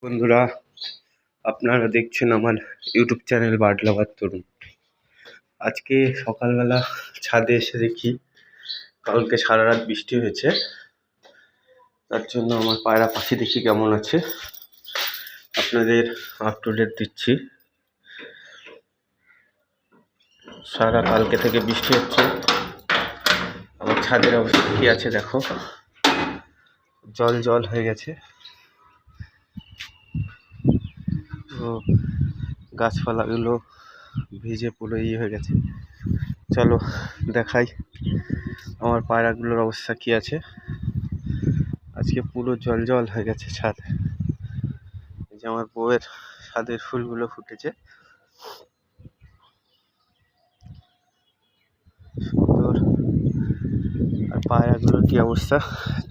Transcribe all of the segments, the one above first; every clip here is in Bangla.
বন্ধুরা, আপনারা দেখছেন আমার ইউটিউব চ্যানেল বার্ড লাভার তরুণ। আজকে সকালবেলা ছাদে এসে দেখি কালকে সারা রাত বৃষ্টি হয়েছে, তার জন্য আমার পায়রা পাখি দেখি কেমন আছে আপনাদের আপ টু ডেট দিচ্ছি। সারা কালকে থেকে বৃষ্টি হচ্ছে, আমার ছাদের অবস্থা কী আছে দেখো, জল জল হয়ে গেছে। তো গাছপালাগুলো ভিজে পুরো হয়ে গেছে। চলো দেখাই আমার পায়রাগুলোর অবস্থা কী আছে। আজকে পুরো জল জল হয়ে গেছে ছাদ। এই যে আমার বউয়ের ছাদের ফুলগুলো ফুটেছে, সুন্দর। আর পায়রাগুলোর কী অবস্থা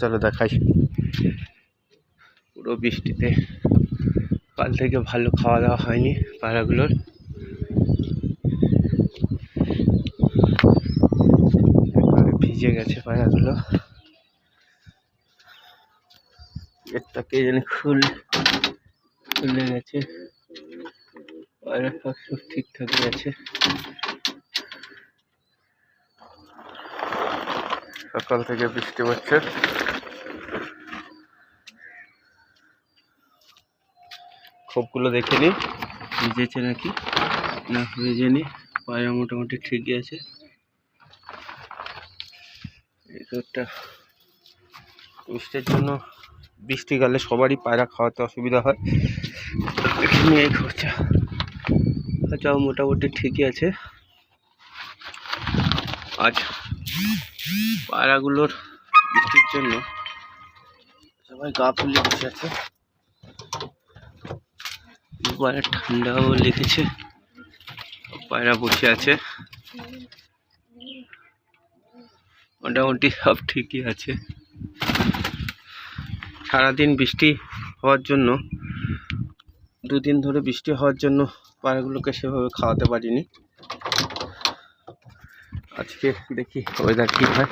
চলো দেখাই। পুরো বৃষ্টিতে কাল থেকে ভালো খাওয়া দাওয়া হয়নি পায়রাগুলোর। ভিজে গেছে পায়রাগুলো। একটা কে জানি খুলে গেছে, পায়রা সব ঠিকঠাক আছে। সকাল থেকে বৃষ্টি হচ্ছে, খোপগুলো দেখে নি ভিজেছে নাকি না ভিজেনি। পায়রা মোটামুটি ঠিকই আছে। একটা বৃষ্টির জন্য বৃষ্টিকালে সবারই পায়রা খাওয়াতে অসুবিধা হয়, এখানে এই খরচাও মোটামুটি ঠিকই আছে। আজ পায়রাগুলোর বৃষ্টির জন্য সবাই গা ফুলে বসে আছে। পায়রা ঠান্ডাও লেগেছে, পায়রা বসে আছে, মোটামুটি সব ঠিকই আছে। সারাদিন বৃষ্টি হওয়ার জন্য, দুদিন ধরে বৃষ্টি হওয়ার জন্য পায়রাগুলোকে সেভাবে খাওয়াতে পারিনি। আজকে দেখি ওয়েদার কী হয়।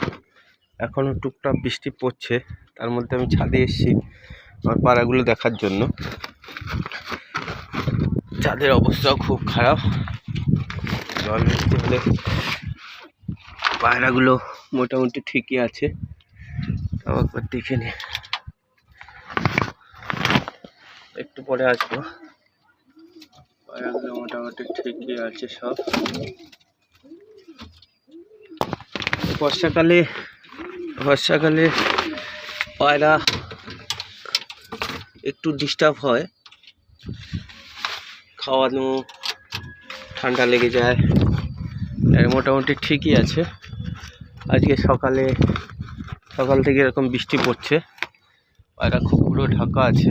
এখনও টুকটাক বৃষ্টি পড়ছে, তার মধ্যে আমি ছাদে এসেছি আমার পায়রাগুলো দেখার জন্য। ছাদের অবস্থাও খুব খারাপ, জল বৃষ্টি হলে পায়রাগুলো মোটামুটি ঠিকই আছে। একবার দেখে নি, একটু পরে আসবো। পায়রাগুলো মোটামুটি ঠিকই আছে সব। বর্ষাকালে পায়রা একটু ডিস্টার্ব হয়, খাওয়ানো, ঠান্ডা লেগে যায়। মোটামুটি ঠিকই আছে। আজকে সকাল থেকে এরকম বৃষ্টি পড়ছে, পায়রা খুব পুরো ঢাকা আছে।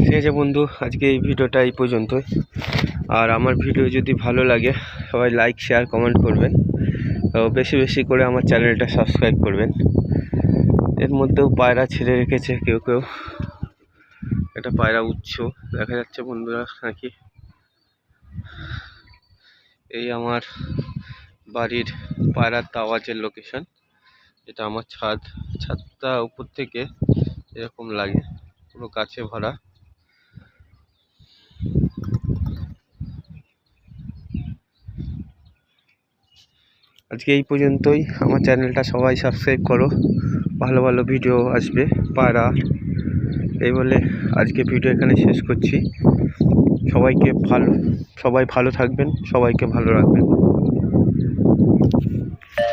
ঠিক আছে বন্ধু, আজকে এই ভিডিওটা এই পর্যন্তই। আর আমার ভিডিও যদি ভালো লাগে সবাই লাইক শেয়ার কমেন্ট করবেন, বেশি বেশি করে আমার চ্যানেলটা সাবস্ক্রাইব করবেন। এর মধ্যেও পায়রা ছেড়ে রেখেছে কেউ কেউ, একটা পায়রা উচ্চ দেখা যাচ্ছে বন্ধুরা নাকি। এই আমার বাড়ির পায়রার আওয়াজের লোকেশন, এটা আমার ছাদটা উপর থেকে এরকম লাগে, পুরো গাছে ভরা। আজকে এই পর্যন্তই। আমার চ্যানেলটা সবাই সাবস্ক্রাইব করো, ভালো ভালো ভিডিও আসবে পায়রা। এই বলে আজকে ভিডিও এখানে শেষ করছি। সবাই ভালো থাকবেন, সবাইকে ভালো রাখবেন।